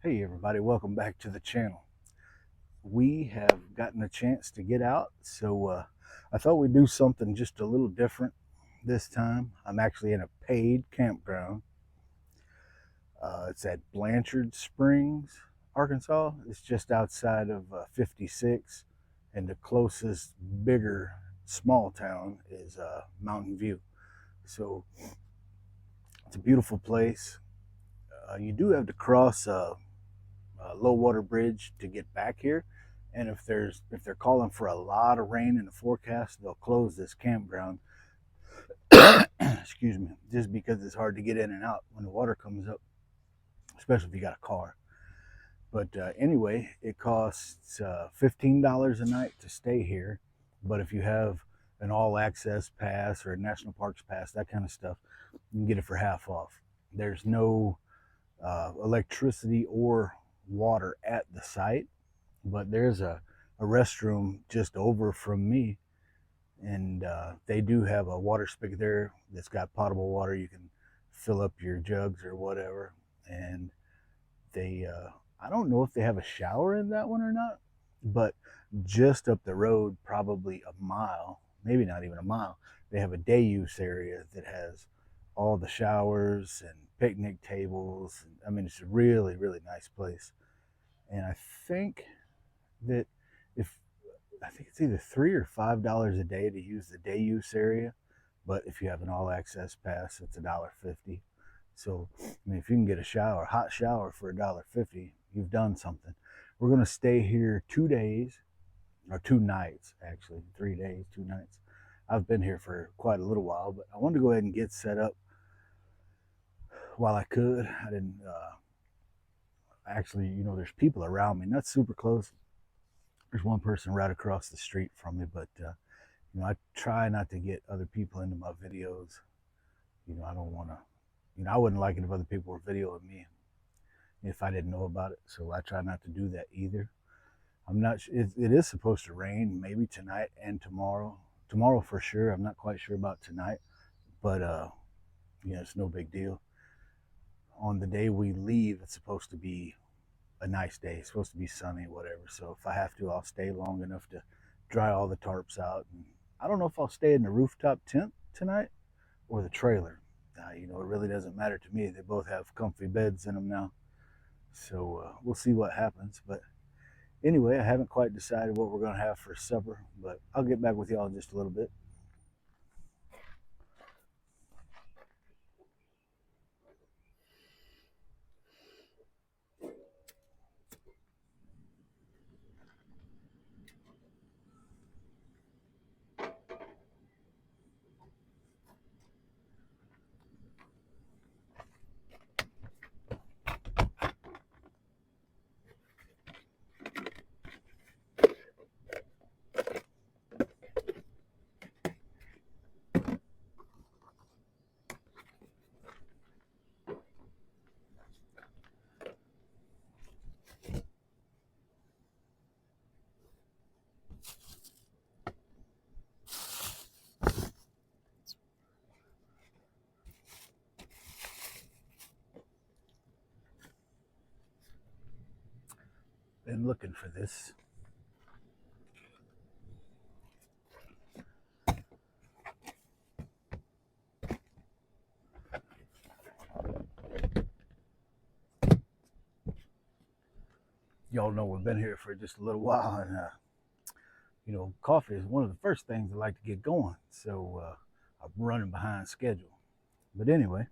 Hey everybody, welcome back to the channel. We have gotten a chance to get out, so I thought we'd do something just a little different this time. I'm actually in a paid campground. It's at Blanchard Springs, Arkansas. It's just outside of 56, and the closest bigger small town is Mountain View. So it's a beautiful place. You do have to cross low water bridge to get back here, and if they're calling for a lot of rain in the forecast, they'll close this campground. Excuse me, just because it's hard to get in and out when the water comes up, especially if you got a car. But anyway, it costs $15 a night to stay here, but if you have an all access pass or a national parks pass, that kind of stuff, you can get it for half off. There's no electricity or water at the site, but there's a restroom just over from me, and they do have a water spigot there that's got potable water. You can fill up your jugs or whatever, and they I don't know if they have a shower in that one or not, but just up the road, probably a mile, maybe not even a mile, they have a day use area that has all the showers and picnic tables. I mean, it's a really, really nice place. And I think that if I think it's either $3 or $5 a day to use the day use area, but if you have an all access pass, it's $1.50. So I mean, if you can get a hot shower for $1.50, you've done something. We're gonna stay here 2 days, or 2 nights actually, 3 days, 2 nights. I've been here for quite a little while, but I wanted to go ahead and get set up while I could. I didn't actually, there's people around me, not super close. There's one person right across the street from me, but I try not to get other people into my videos. I don't want to. I wouldn't like it if other people were videoing me if I didn't know about it. So I try not to do that either. I'm not. It is supposed to rain maybe tonight and tomorrow. Tomorrow for sure. I'm not quite sure about tonight, but it's no big deal. On the day we leave, it's supposed to be a nice day. It's supposed to be sunny, whatever. So if I have to, I'll stay long enough to dry all the tarps out. And I don't know if I'll stay in the rooftop tent tonight or the trailer. It really doesn't matter to me. They both have comfy beds in them now. So we'll see what happens. But anyway, I haven't quite decided what we're going to have for supper, but I'll get back with y'all in just a little bit. Been looking for this. Y'all know we've been here for just a little while, and coffee is one of the first things I like to get going. So I'm running behind schedule. But anyway,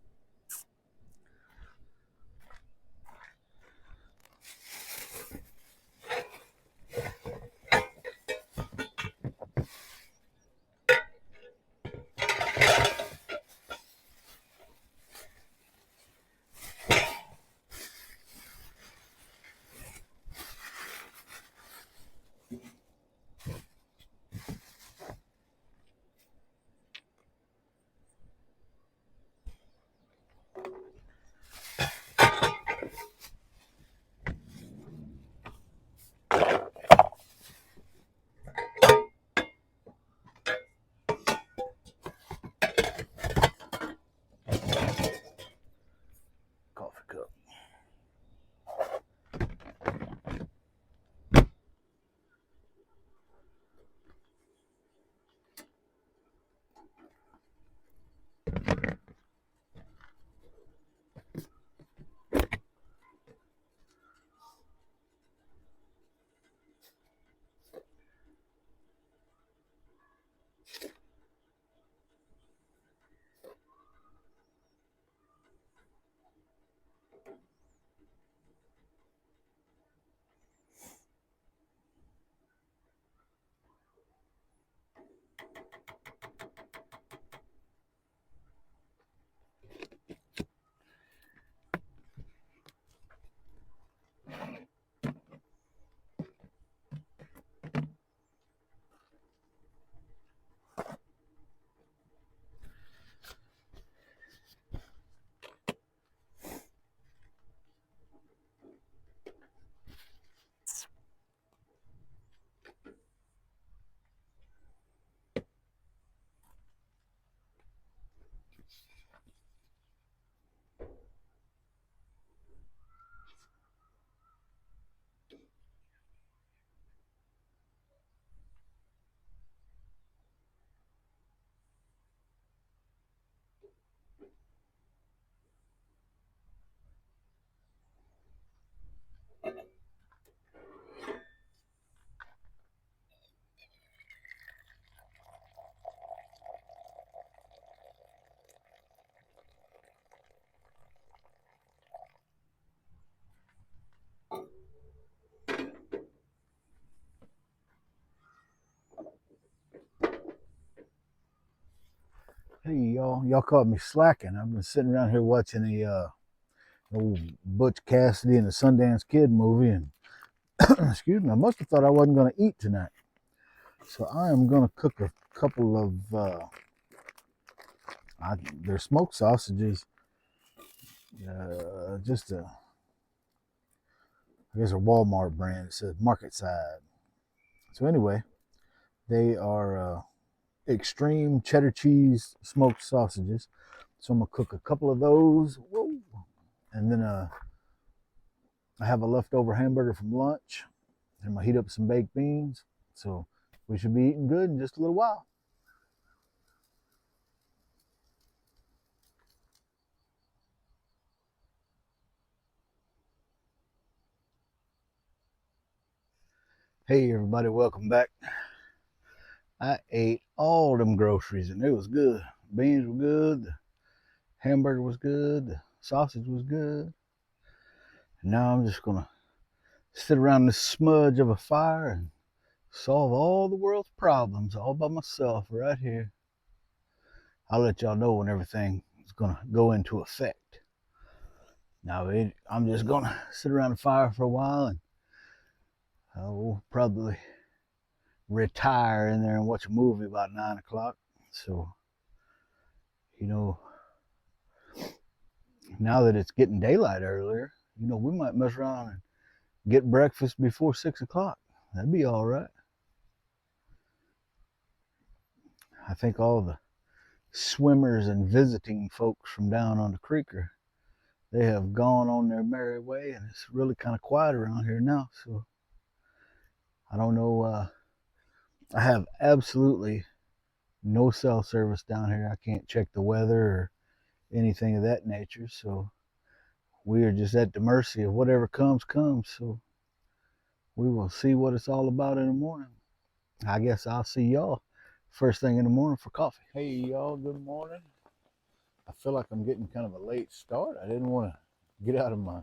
Hey y'all caught me slacking. I've been sitting around here watching the old Butch Cassidy and the Sundance Kid movie, and excuse me, I must have thought I wasn't going to eat tonight. So I am going to cook a couple of they're smoked sausages. Just a, I guess a Walmart brand. It says Market Side. So anyway, they are extreme cheddar cheese smoked sausages. So I'm gonna cook a couple of those. Whoa. And then I have a leftover hamburger from lunch. And I'm gonna heat up some baked beans. So we should be eating good in just a little while. Hey everybody, welcome back. I ate all them groceries and it was good. Beans were good, the hamburger was good, the sausage was good. And now I'm just gonna sit around this smudge of a fire and solve all the world's problems all by myself right here. I'll let y'all know when everything is gonna go into effect. Now I'm just gonna sit around the fire for a while and I will probably retire in there and watch a movie about 9 o'clock. So, you know, now that it's getting daylight earlier, we might mess around and get breakfast before 6 o'clock. That'd be all right. I think all the swimmers and visiting folks from down on the creeker, they have gone on their merry way, and it's really kind of quiet around here now. So I don't know. I have absolutely no cell service down here. I can't check the weather or anything of that nature. So we are just at the mercy of whatever comes. So we will see what it's all about in the morning. I guess I'll see y'all first thing in the morning for coffee. Hey y'all, good morning. I feel like I'm getting kind of a late start. I didn't want to get out of my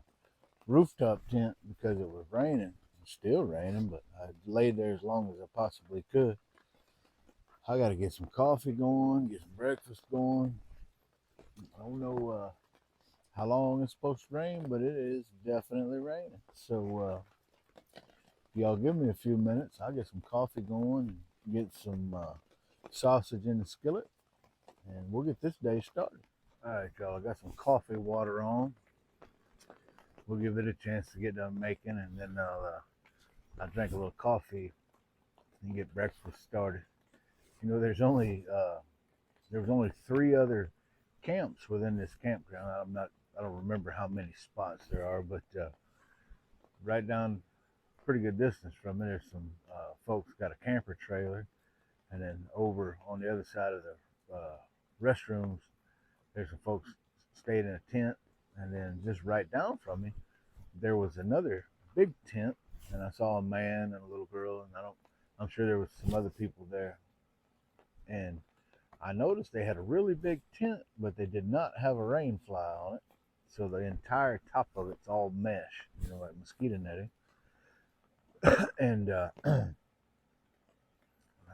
rooftop tent because it was raining. It's still raining, but I laid there as long as I possibly could. I got to get some coffee going, get some breakfast going. I don't know how long it's supposed to rain, but it is definitely raining. So y'all give me a few minutes. I'll get some coffee going and get some sausage in the skillet, and we'll get this day started. All right, y'all, I got some coffee water on. We'll give it a chance to get done making, and then I'll drink a little coffee and get breakfast started. There was only 3 other camps within this campground. I don't remember how many spots there are, but right down pretty good distance from it, there's some folks got a camper trailer, and then over on the other side of the restrooms, there's some folks stayed in a tent, and then just right down from me, there was another big tent, and I saw a man and a little girl, and I'm sure there was some other people there, and I noticed they had a really big tent, but they did not have a rain fly on it, so the entire top of it's all mesh, like mosquito netting, and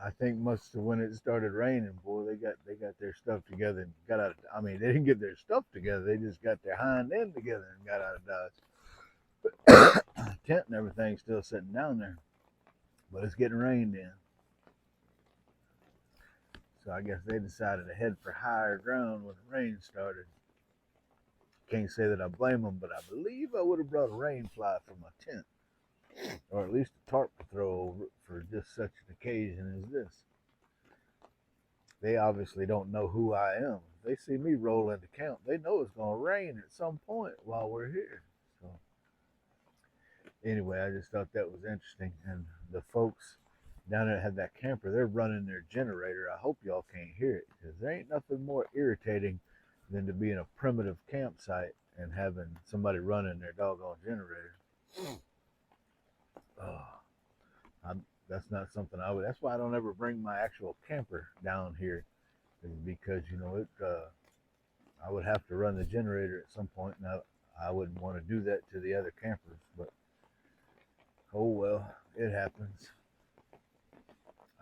I think most of when it started raining, boy, they got their stuff together and got out of. I mean, they didn't get their stuff together; they just got their hind end together and got out of Dodge. Tent and everything's still sitting down there, but it's getting rained in. So I guess they decided to head for higher ground when the rain started. Can't say that I blame them, but I believe I would have brought a rain fly for my tent, or at least a tarp to throw over for just such an occasion as this. They obviously don't know who I am. If they see me roll into camp, they know it's going to rain at some point while we're here. So anyway, I just thought that was interesting. And the folks down there that have that camper, they're running their generator. I hope y'all can't hear it, because there ain't nothing more irritating than to be in a primitive campsite and having somebody running their doggone generator. That's not something I would. That's why I don't ever bring my actual camper down here, is because I would have to run the generator at some point, and I wouldn't want to do that to the other campers. But oh well, it happens.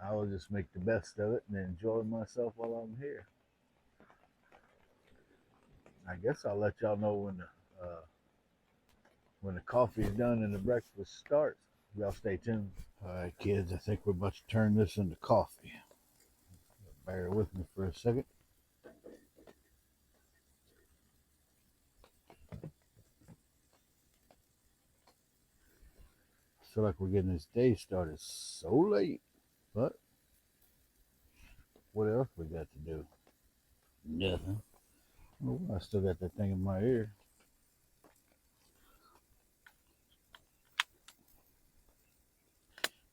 I will just make the best of it and enjoy myself while I'm here. I guess I'll let y'all know when the coffee is done and the breakfast starts. Y'all stay tuned. All right, kids, I think we're about to turn this into coffee. Bear with me for a second. I feel like we're getting this day started so late, but what else we got to do? Nothing. Oh, I still got that thing in my ear.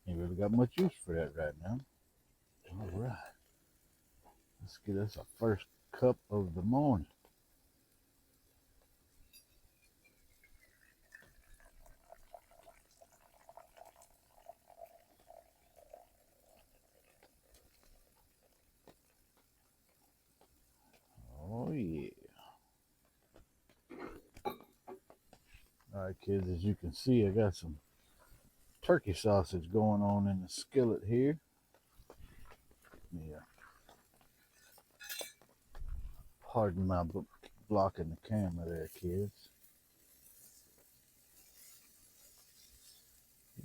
Ain't really got much use for that right now. All right. Let's get us a first cup of the morning. Oh, yeah. All right, kids, as you can see, I got some turkey sausage going on in the skillet here. Yeah. Pardon my blocking the camera there, kids.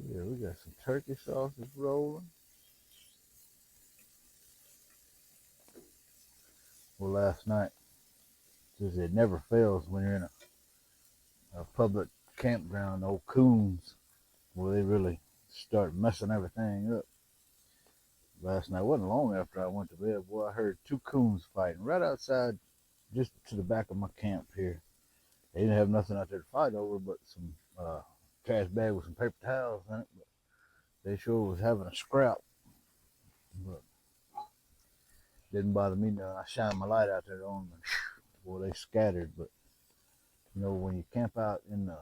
Yeah, we got some turkey sausage rolling. Well, last night, because it never fails when you're in a public campground, old coons, well, they really start messing everything up. Last night wasn't long after I went to bed. Boy, I heard two coons fighting right outside, just to the back of my camp here. They didn't have nothing out there to fight over, but some trash bag with some paper towels in it. But they sure was having a scrap. But didn't bother me none. I shined my light out there on them. Boy, they scattered. But you know, when you camp out in the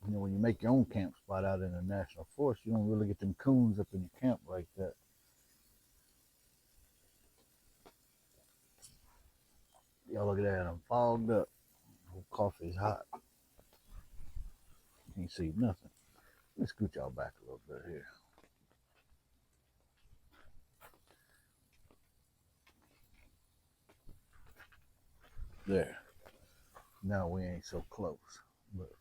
when you make your own camp spot out in the national forest, you don't really get them coons up in your camp like that. Y'all look at that, I'm fogged up. Coffee's hot. Can't see nothing. Let me scoot y'all back a little bit here. There. Now we ain't so close. But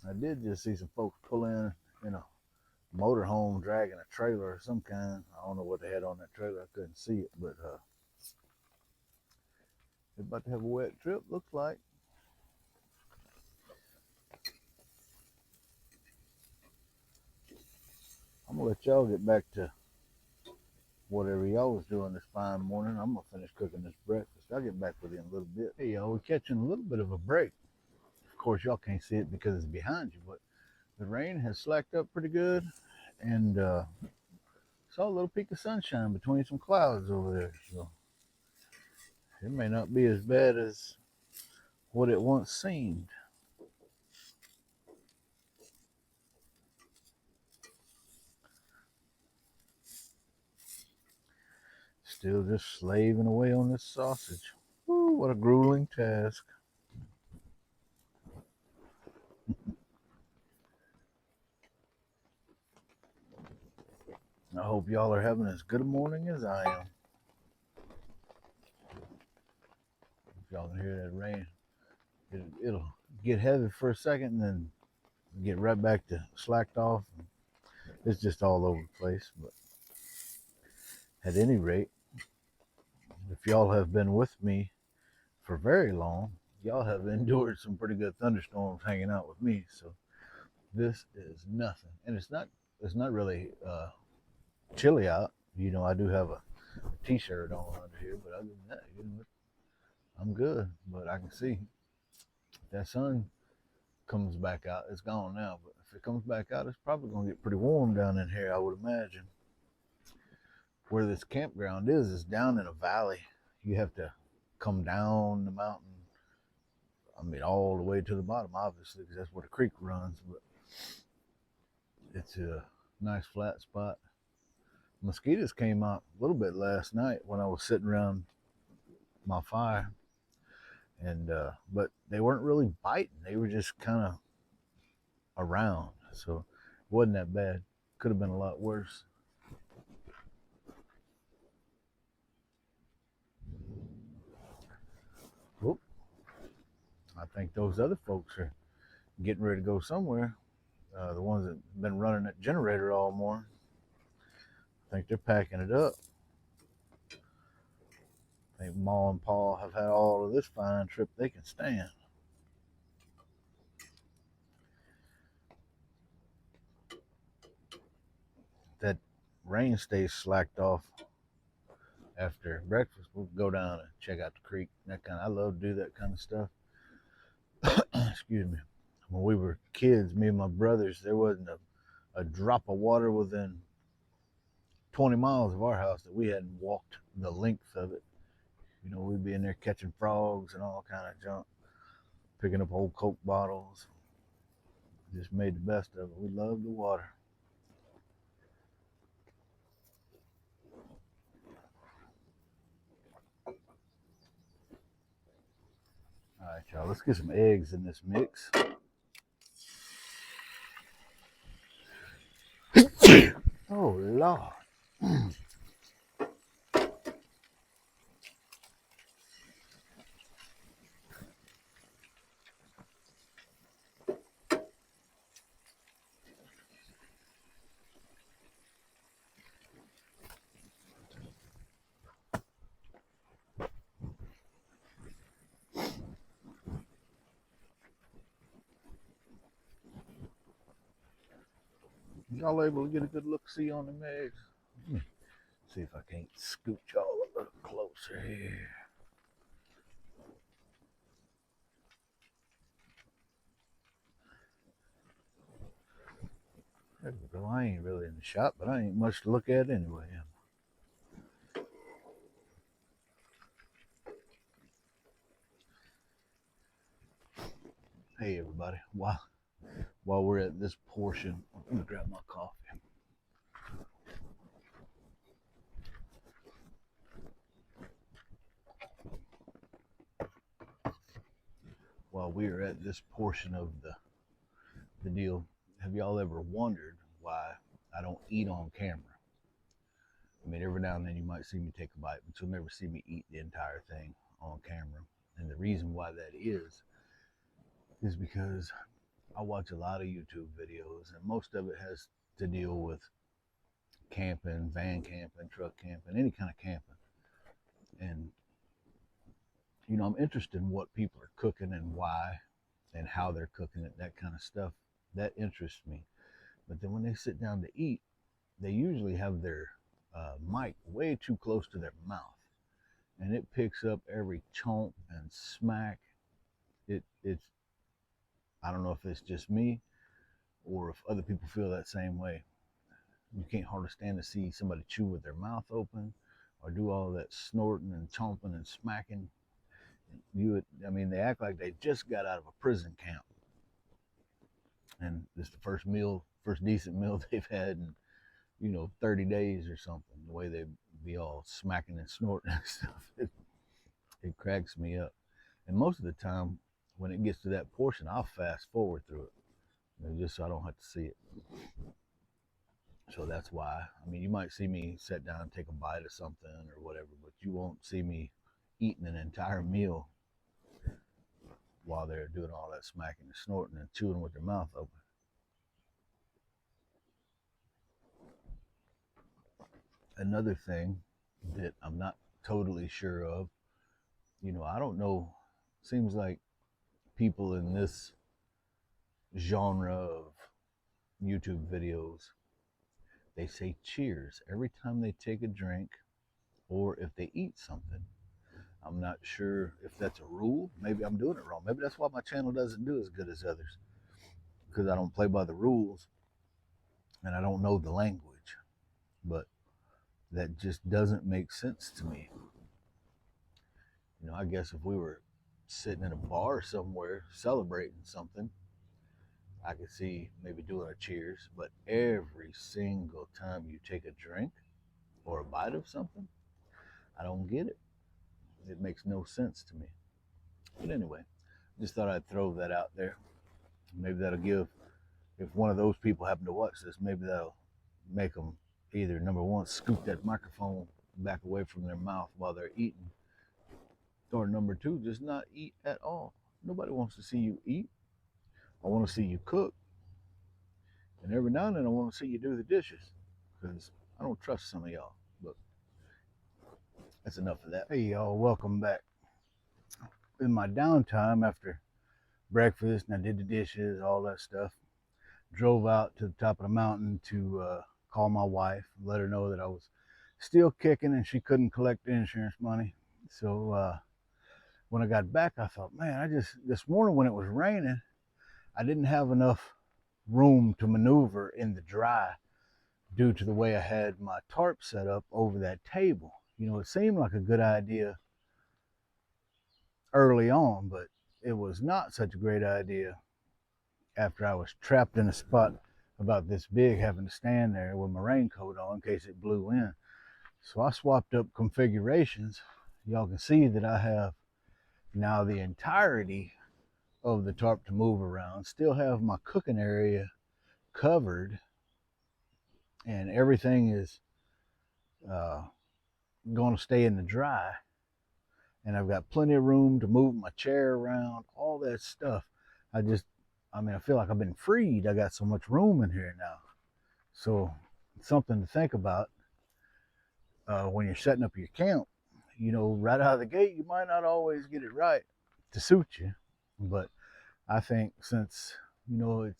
I did just see some folks pull in a motorhome dragging a trailer of some kind. I don't know what they had on that trailer. I couldn't see it, but they're about to have a wet trip, looks like. I'm gonna let y'all get back to whatever y'all was doing this fine morning. I'm gonna finish cooking this breakfast. I'll get back with you in a little bit. Hey y'all, we're catching a little bit of a break. Of course, y'all can't see it because it's behind you, but the rain has slacked up pretty good, and saw a little peak of sunshine between some clouds over there. So it may not be as bad as what it once seemed. Still just slaving away on this sausage. Woo, what a grueling task. I hope y'all are having as good a morning as I am. If y'all can hear that rain, it'll get heavy for a second and then get right back to slacked off. It's just all over the place. But at any rate, if y'all have been with me for very long, y'all have endured some pretty good thunderstorms hanging out with me. So this is nothing, and it's not really chilly out. You know, I do have a t-shirt on under here, but other than that, you know, I'm good. But I can see if that sun comes back out. It's gone now, but if it comes back out, it's probably gonna get pretty warm down in here, I would imagine. Where this campground is down in a valley. You have to come down the mountain. I mean, all the way to the bottom, obviously, because that's where the creek runs. But it's a nice flat spot. Mosquitoes came out a little bit last night when I was sitting around my fire, and but they weren't really biting. They were just kind of around, so it wasn't that bad. Could have been a lot worse. I think those other folks are getting ready to go somewhere. The ones that have been running that generator all morning, I think they're packing it up. I think Ma and Pa have had all of this fine trip they can stand. That rain stays slacked off after breakfast. We'll go down and check out the creek. I love to do that kind of stuff. Excuse me. When we were kids, me and my brothers, there wasn't a drop of water within 20 miles of our house that we hadn't walked the length of it. We'd be in there catching frogs and all kind of junk, picking up old Coke bottles. Just made the best of it. We loved the water. All right, y'all, let's get some eggs in this mix. Oh, Lord. Y'all able to get a good look-see on them eggs? See if I can't scoot y'all a little closer here. There we go. I ain't really in the shop, but I ain't much to look at anyway. Hey, everybody. While we're at this portion, I'm going to grab my coffee. While we're at this portion of the deal, have y'all ever wondered why I don't eat on camera? I mean, every now and then you might see me take a bite, but you'll never see me eat the entire thing on camera. And the reason why that is because I watch a lot of YouTube videos, and most of it has to deal with camping, van camping, truck camping, any kind of camping. And, I'm interested in what people are cooking and why and how they're cooking it, that kind of stuff. That interests me. But then when they sit down to eat, they usually have their mic way too close to their mouth. And it picks up every chomp and smack. It's I don't know if it's just me or if other people feel that same way. You can't hardly stand to see somebody chew with their mouth open or do all that snorting and chomping and smacking. They act like they just got out of a prison camp. And it's the first decent meal they've had in 30 days or something. The way they be all smacking and snorting and stuff, it cracks me up. And most of the time, when it gets to that portion, I'll fast forward through it, just so I don't have to see it. So that's why. You might see me sit down and take a bite of something or whatever, but you won't see me eating an entire meal while they're doing all that smacking and snorting and chewing with their mouth open. Another thing that I'm not totally sure of, I don't know, seems like people in this genre of YouTube videos, they say cheers every time they take a drink or if they eat something. I'm not sure if that's a rule. Maybe I'm doing it wrong. Maybe that's why my channel doesn't do as good as others, because I don't play by the rules and I don't know the language. But that just doesn't make sense to me. I guess if we were sitting in a bar somewhere celebrating something, I could see maybe doing a cheers. But every single time you take a drink or a bite of something, I don't get it. It makes no sense to me. But anyway, just thought I'd throw that out there. Maybe that'll give, if one of those people happen to watch this, maybe that'll make them either, number one, scoop that microphone back away from their mouth while they're eating, or number two, just not eat at all. Nobody wants to see you eat. I want to see you cook. And every now and then I want to see you do the dishes because I don't trust some of y'all. But that's enough of that. Hey, y'all, welcome back. In my downtime after breakfast and I did the dishes, all that stuff, drove out to the top of the mountain to call my wife, let her know that I was still kicking and she couldn't collect the insurance money. So when I got back, I thought, man, this morning when it was raining, I didn't have enough room to maneuver in the dry due to the way I had my tarp set up over that table. You know, it seemed like a good idea early on, but it was not such a great idea after I was trapped in a spot about this big, having to stand there with my raincoat on in case it blew in. So I swapped up configurations. Y'all can see that I have now the entirety of the tarp to move around, still have my cooking area covered, and everything is going to stay in the dry. And I've got plenty of room to move my chair around, all that stuff. I feel like I've been freed. I got so much room in here now. So something to think about when you're setting up your camp. You know, right out of the gate, you might not always get it right to suit you. But I think since, you know,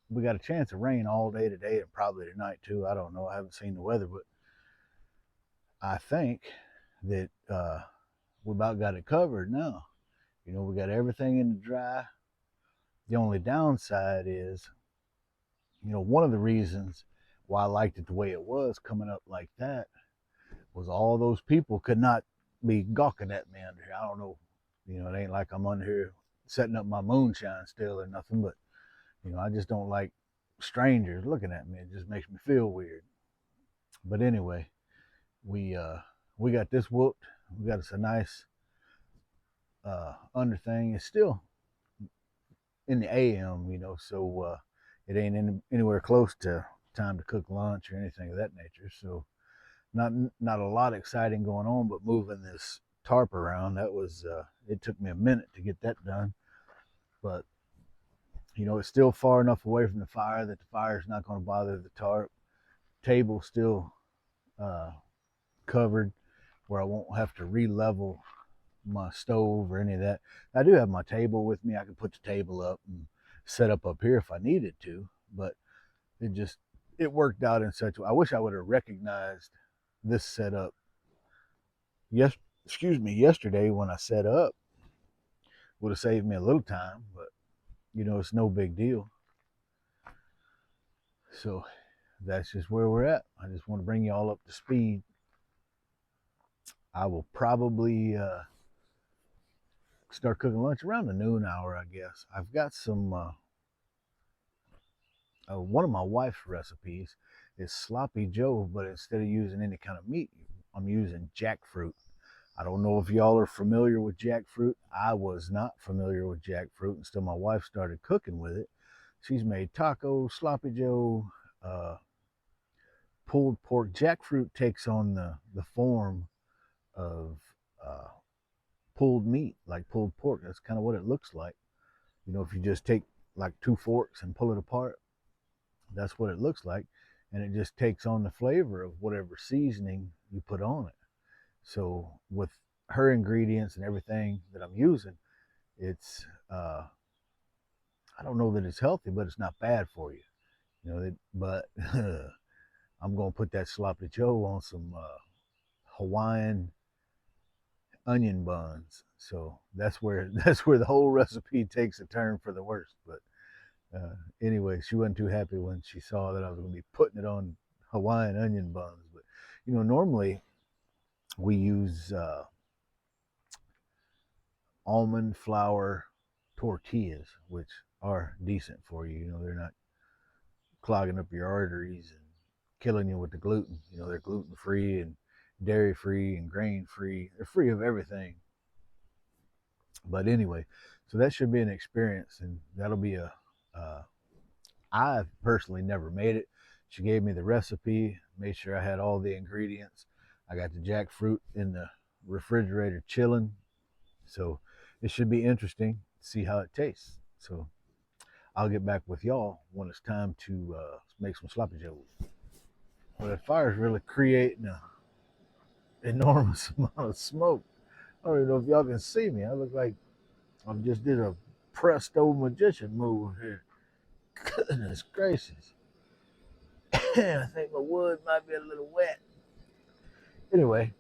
we got a chance of rain all day today and probably tonight too. I don't know. I haven't seen the weather, but I think that we about got it covered now. You know, we got everything in the dry. The only downside is, you know, one of the reasons why I liked it the way it was coming up like that was all those people could not be gawking at me under here. I don't know. You know, it ain't like I'm under here setting up my moonshine still or nothing, but, you know, I just don't like strangers looking at me. It just makes me feel weird. But anyway, we got this whooped. We got us a nice under thing. It's still in the AM, you know, so it ain't anywhere close to time to cook lunch or anything of that nature. So not a lot exciting going on, but moving this tarp around, that was it took me a minute to get that done. But you know, it's still far enough away from the fire that the fire's not going to bother the tarp. Table still covered where I won't have to re-level my stove or any of that. I do have my table with me. I can put the table up and set up here if I needed to, but it worked out in such a way. I wish I would have recognized this setup yesterday when I set up. Would have saved me a little time, but you know, it's no big deal. So that's just where we're at. I just want to bring you all up to speed. I will probably start cooking lunch around the noon hour, I guess. I've got some, one of my wife's recipes is sloppy joe, but instead of using any kind of meat, I'm using jackfruit. I don't know if y'all are familiar with jackfruit. I was not familiar with jackfruit until my wife started cooking with it. She's made tacos, sloppy joe, pulled pork. Jackfruit takes on the form of pulled meat, like pulled pork. That's kind of what it looks like. You know, if you just take like two forks and pull it apart, that's what it looks like. And it just takes on the flavor of whatever seasoning you put on it. So with her ingredients and everything that I'm using, it's I don't know that it's healthy, but it's not bad for you. You know, but I'm gonna put that sloppy joe on some Hawaiian onion buns. So that's where the whole recipe takes a turn for the worst. But anyway, she wasn't too happy when she saw that I was going to be putting it on Hawaiian onion buns. But you know, normally we use almond flour tortillas, which are decent for you. You know, they're not clogging up your arteries and killing you with the gluten. You know, they're gluten free and dairy free and grain free. They're free of everything. But anyway, so that should be an experience, and that'll be I've personally never made it. She gave me the recipe, made sure I had all the ingredients. I got the jackfruit in the refrigerator chilling, so it should be interesting. see how it tastes. So I'll get back with y'all when it's time to make some sloppy joes. But that fire's really creating an enormous amount of smoke. I don't even know if y'all can see me. I look like I just did a presto magician move here. Goodness gracious. I think my wood might be a little wet. Anyway,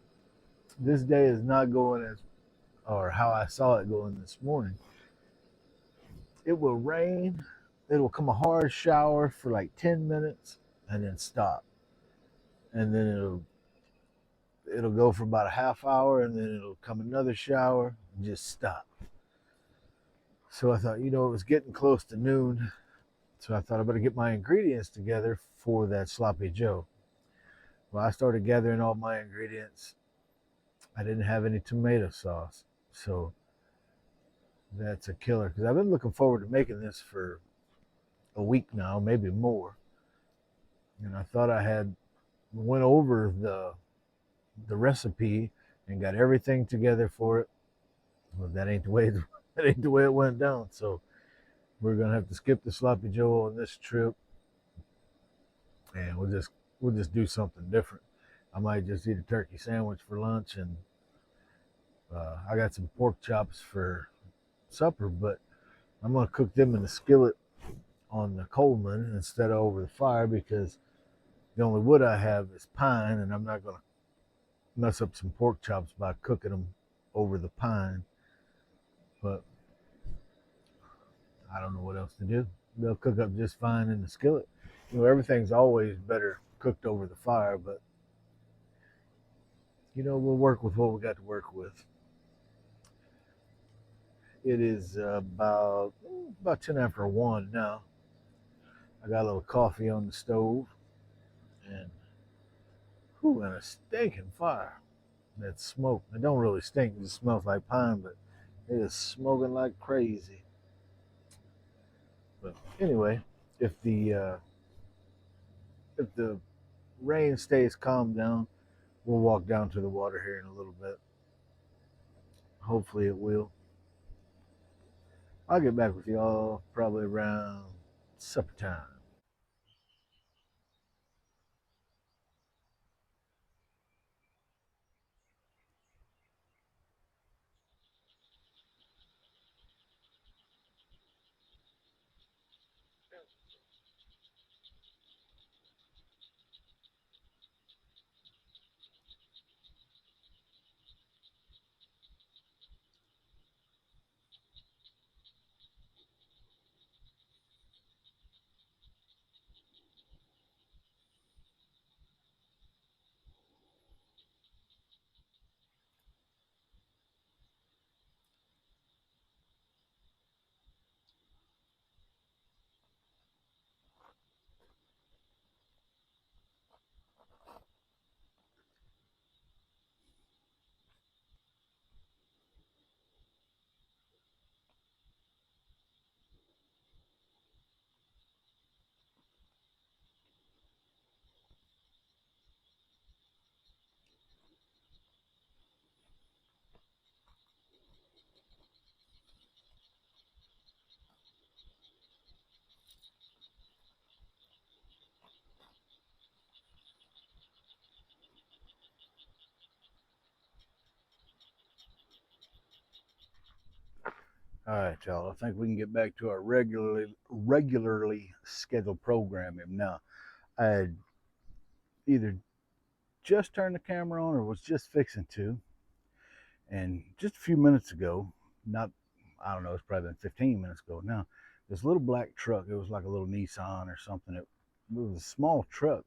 this day is not going as, or how I saw it going this morning. It will rain. It'll come a hard shower for like 10 minutes and then stop. And then it'll go for about a half hour and then it'll come another shower and just stop. So I thought, it was getting close to noon. So I thought I better get my ingredients together for that sloppy joe. Well, I started gathering all my ingredients. I didn't have any tomato sauce. So that's a killer because I've been looking forward to making this for a week now, maybe more. And I thought I had went over the recipe and got everything together for it. Well, that ain't the way it went down. So we're gonna have to skip the sloppy joe on this trip, and we'll just do something different. I might just eat a turkey sandwich for lunch, and I got some pork chops for supper, but I'm gonna cook them in the skillet on the Coleman instead of over the fire because the only wood I have is pine, and I'm not gonna mess up some pork chops by cooking them over the pine. But I don't know what else to do. They'll cook up just fine in the skillet. Everything's always better cooked over the fire, but we'll work with what we got to work with. It is about 10 after 1 now. I got a little coffee on the stove, and a stinking fire. That smoke. It don't really stink. It just smells like pine, but it is smoking like crazy. But anyway, if the rain stays calm down, we'll walk down to the water here in a little bit. Hopefully it will. I'll get back with y'all probably around supper time. All right, y'all. I think we can get back to our regularly scheduled programming now. I had either just turned the camera on or was just fixing to, and just a few minutes ago, not I don't know, it's probably been 15 minutes ago now. This little black truck. It was like a little Nissan or something. It was a small truck.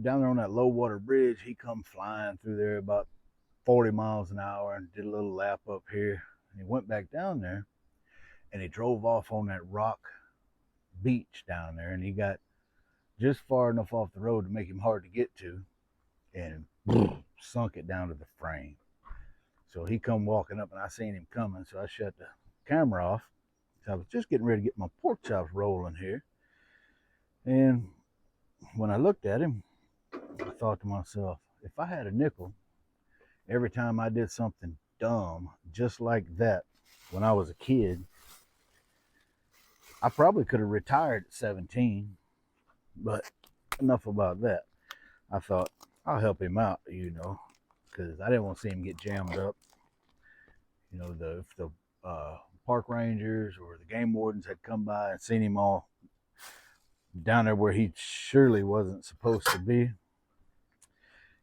Down there on that low water bridge, he come flying through there about 40 miles an hour and did a little lap up here. And he went back down there and he drove off on that rock beach down there, and he got just far enough off the road to make him hard to get to, and sunk it down to the frame. So he come walking up, and I seen him coming, so I shut the camera off. So I was just getting ready to get my pork chops rolling here, and when I looked at him, I thought to myself, if I had a nickel every time I did something dumb just like that, when I was a kid. I probably could have retired at 17, but enough about that. I thought I'll help him out, because I didn't want to see him get jammed up. If the park rangers or the game wardens had come by and seen him all down there where he surely wasn't supposed to be,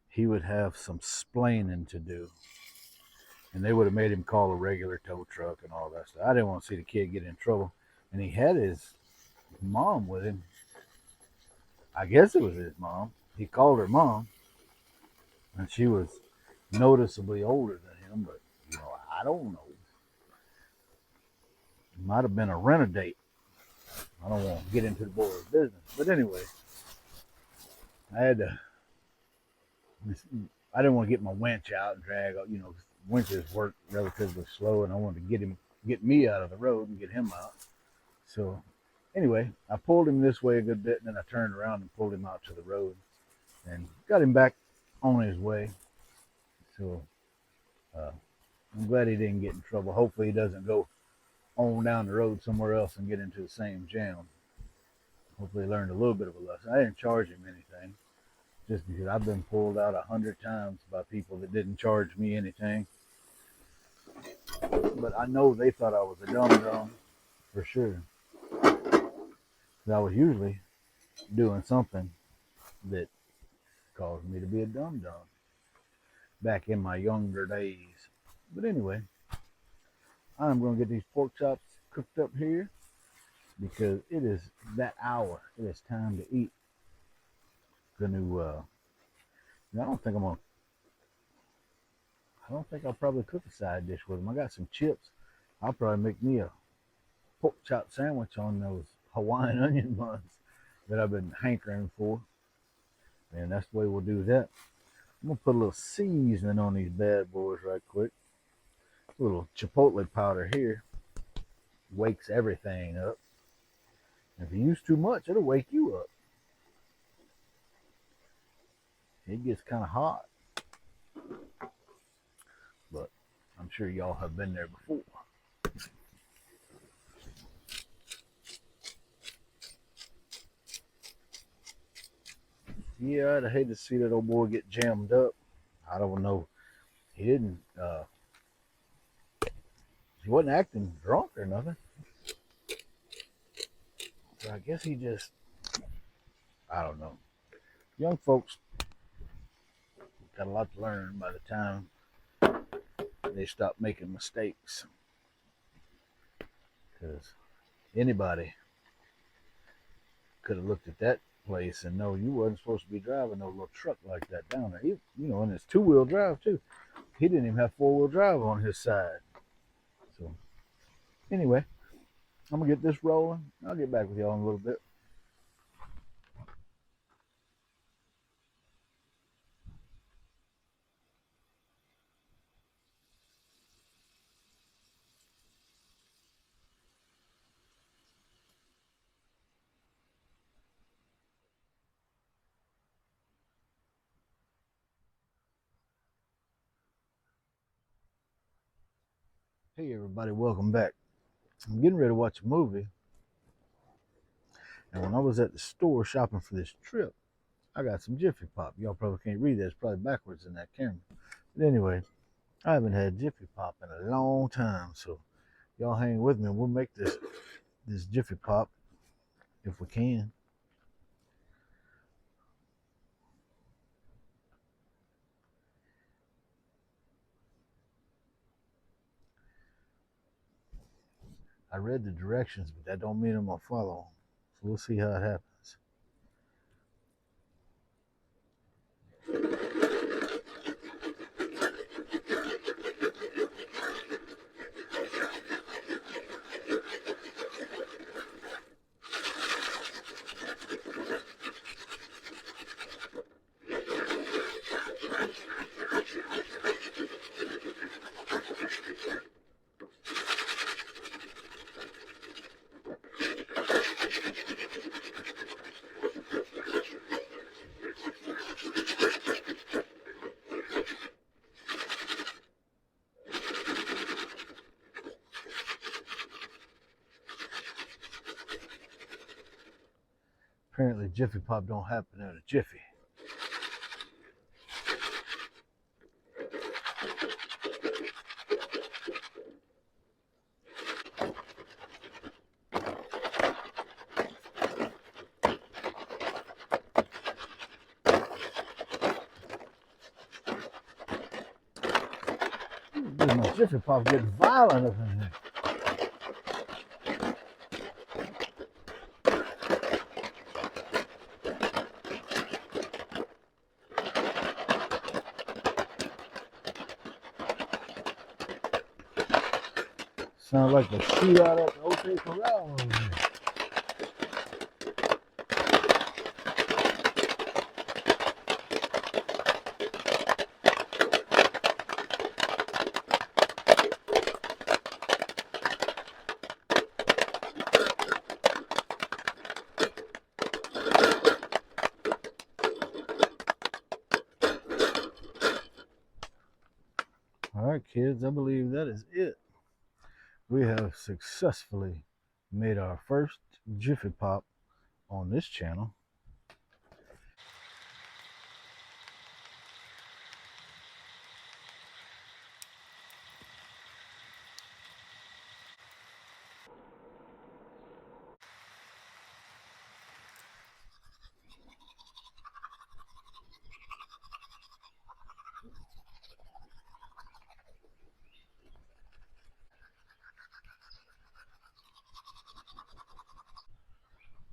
he would have some splaining to do. And they would have made him call a regular tow truck and all that stuff. I didn't want to see the kid get in trouble. And he had his mom with him. I guess it was his mom. He called her mom. And she was noticeably older than him, but, I don't know. It might have been a rent-a-date. I don't want to get into the boy's business. But anyway, I didn't want to get my winch out and drag out, winches work relatively slow, and I wanted to get me out of the road and get him out. So anyway, I pulled him this way a good bit, and then I turned around and pulled him out to the road and got him back on his way. So I'm glad he didn't get in trouble. Hopefully he doesn't go on down the road somewhere else and get into the same jam. Hopefully he learned a little bit of a lesson. I didn't charge him anything, just because I've been pulled out 100 times by people that didn't charge me anything. But I know they thought I was a dum-dum for sure. I was usually doing something that caused me to be a dum-dum back in my younger days. But anyway, I'm going to get these pork chops cooked up here because it is that hour. It is time to eat. I don't think I'll probably cook a side dish with them. I got some chips. I'll probably make me a pork chop sandwich on those Hawaiian onion buns that I've been hankering for. And that's the way we'll do that. I'm going to put a little seasoning on these bad boys right quick. A little chipotle powder here wakes everything up. And if you use too much, it'll wake you up. It gets kind of hot. But I'm sure y'all have been there before. Yeah, I'd hate to see that old boy get jammed up. I don't know. He didn't, he wasn't acting drunk or nothing. So I guess he just, I don't know. Young folks got a lot to learn by the time they stop making mistakes. Because anybody could have looked at that place and know you wasn't supposed to be driving no little truck like that down there. And it's two-wheel drive too. He didn't even have four-wheel drive on his side. So anyway, I'm gonna get this rolling. I'll get back with y'all in a little bit. Hey everybody, welcome back. I'm getting ready to watch a movie. And when I was at the store shopping for this trip, I got some Jiffy Pop. Y'all probably can't read that. It's probably backwards in that camera. But anyway, I haven't had Jiffy Pop in a long time. So y'all hang with me and we'll make this Jiffy Pop if we can. I read the directions, but that don't mean I'm gonna follow them. So we'll see how it happens. Apparently Jiffy Pop don't happen in a jiffy. My Jiffy Pop getting violent up in here. Sounds like the shootout at the OK Corral over there. All right, kids, I believe that is it. We have successfully made our first Jiffy Pop on this channel.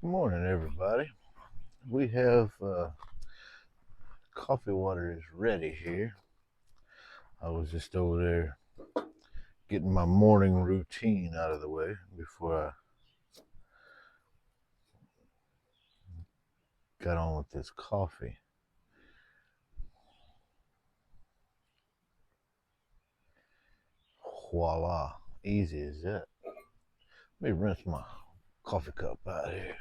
Good morning, everybody. We have coffee water is ready here. I was just over there getting my morning routine out of the way before I got on with this coffee. Voila, easy as that. Let me rinse my coffee cup out here.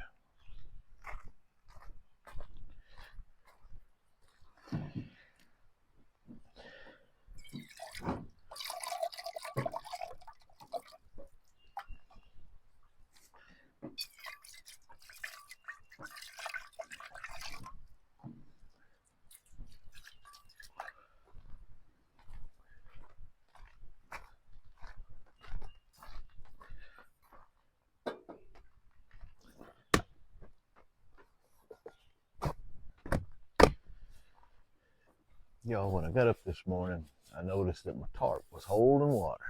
Y'all, when I got up this morning, I noticed that my tarp was holding water.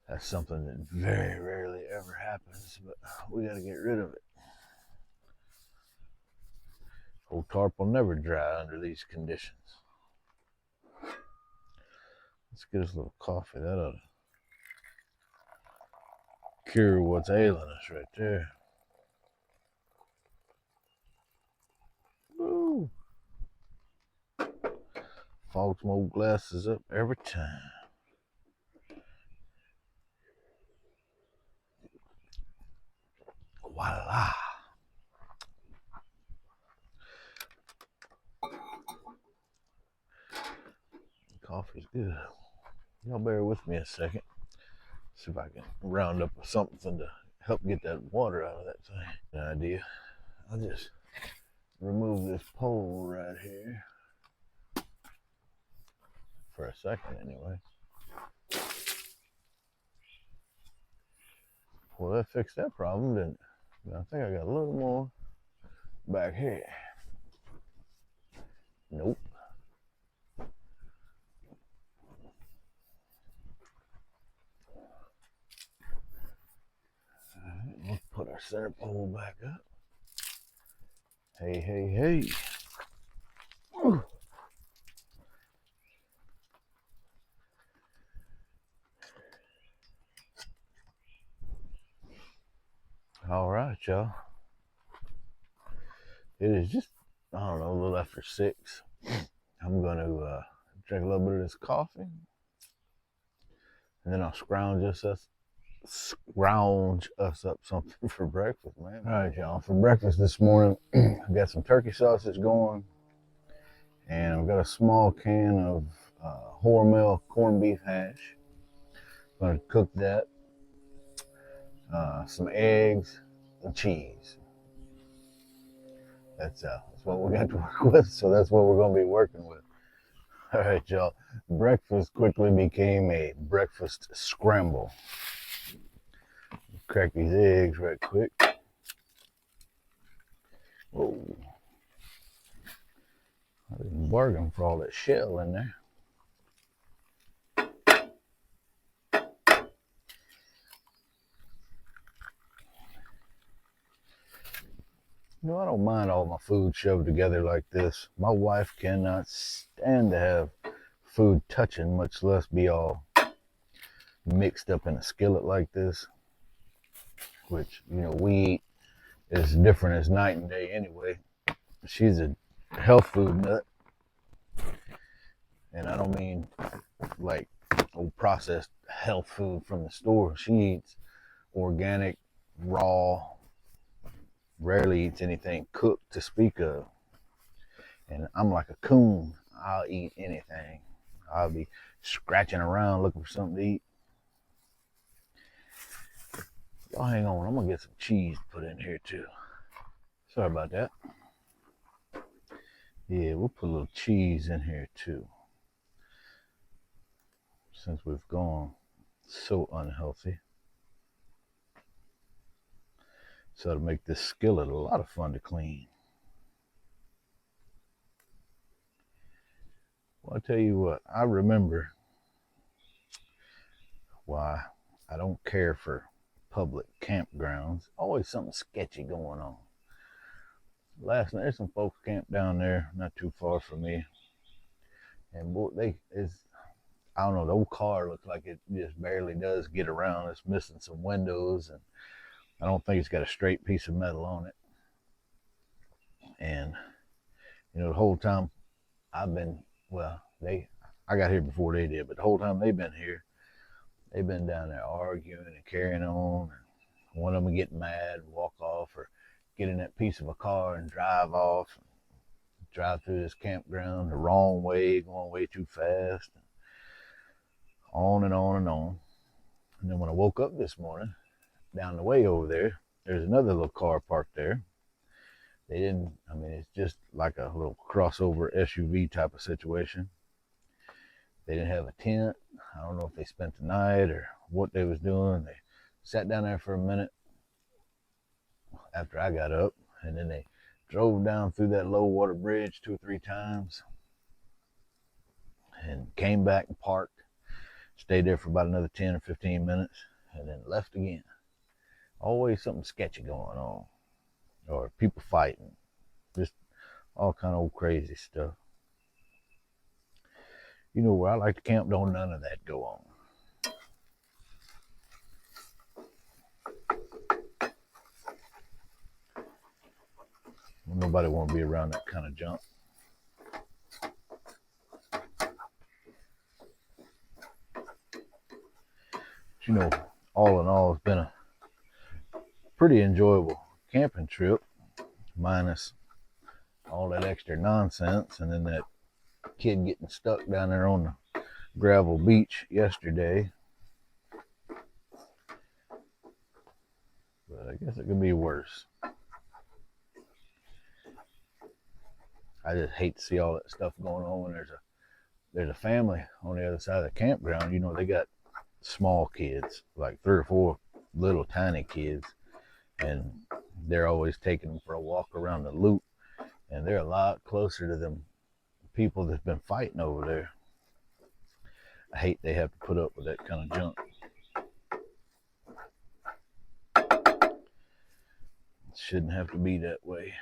That's something that very rarely ever happens, but we got to get rid of it. Old tarp will never dry under these conditions. Let's get us a little coffee. That ought to cure what's ailing us right there. Woo! Fog smoke glasses up every time. Voila! Coffee's good. Y'all bear with me a second. See if I can round up something to help get that water out of that thing. An idea. I'll just remove this pole right here. For a second, anyway. Well, that fixed that problem, didn't it? I think I got a little more back here. Nope. Alright, let's put our center pole back up. Hey, hey, hey. Whew. All right, y'all. It is just, I don't know, a little after 6. I'm going to drink a little bit of this coffee. And then I'll scrounge us up something for breakfast, man. All right, y'all. For breakfast this morning, I got some turkey sausage going. And I've got a small can of Hormel corned beef hash. I'm going to cook that. Some eggs and cheese. That's what we got to work with. So that's what we're gonna be working with. All right, y'all. Breakfast quickly became a breakfast scramble. Crack these eggs right quick. Whoa. I didn't bargain for all that shell in there. You know, I don't mind all my food shoved together like this. My wife cannot stand to have food touching, much less be all mixed up in a skillet like this, which, you know, we eat as different as night and day anyway. She's a health food nut, and I don't mean like old processed health food from the store. She eats organic, raw, rarely eats anything cooked to speak of. And I'm like a coon. I'll eat anything. I'll be scratching around looking for something to eat. Y'all hang on, I'm gonna get some cheese put in here too. Sorry about that. Yeah, we'll put a little cheese in here too. Since we've gone so unhealthy. So to make this skillet a lot of fun to clean. Well, I'll tell you what, I remember why I don't care for public campgrounds. Always something sketchy going on. Last night, there's some folks camped down there not too far from me. And boy, I don't know, the old car looks like it just barely does get around. It's missing some windows, and I don't think it's got a straight piece of metal on it. And, you know, the whole time I got here before they did, but the whole time they've been here, they've been down there arguing and carrying on. And one of them would get mad and walk off, or get in that piece of a car and drive off, drive through this campground the wrong way, going way too fast, on and on and on. And then when I woke up this morning, down the way over there, there's another little car parked there. It's just like a little crossover SUV type of situation. They didn't have a tent. I don't know if they spent the night or what they was doing. They sat down there for a minute after I got up, and then they drove down through that low water bridge 2 or 3 times and came back and parked, stayed there for about another 10 or 15 minutes, and then left again. Always something sketchy going on, or people fighting, just all kind of old crazy stuff. You know, where I like to camp, don't none of that go on. Nobody want to be around that kind of junk. But, you know, all in all, it's been a pretty enjoyable camping trip, minus all that extra nonsense, and then that kid getting stuck down there on the gravel beach yesterday. But I guess it could be worse. I just hate to see all that stuff going on when there's a family on the other side of the campground. You know, they got small kids, like 3 or 4 little tiny kids, and they're always taking them for a walk around the loop, and they're a lot closer to them people that's been fighting over there. I hate they have to put up with that kind of junk. It shouldn't have to be that way.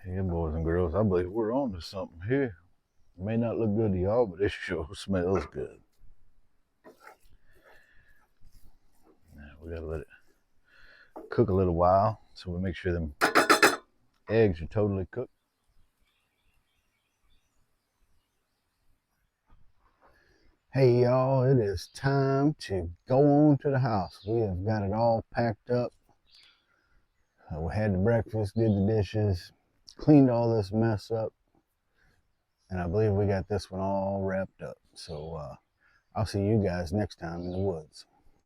Yeah, boys and girls, I believe we're on to something here. It may not look good to y'all, but it sure smells good. Now, we gotta let it cook a little while so we make sure them eggs are totally cooked. Hey y'all, it is time to go on to the house. We have got it all packed up. We had the breakfast, did the dishes, cleaned all this mess up, and I believe we got this one all wrapped up. So I'll see you guys next time in the woods.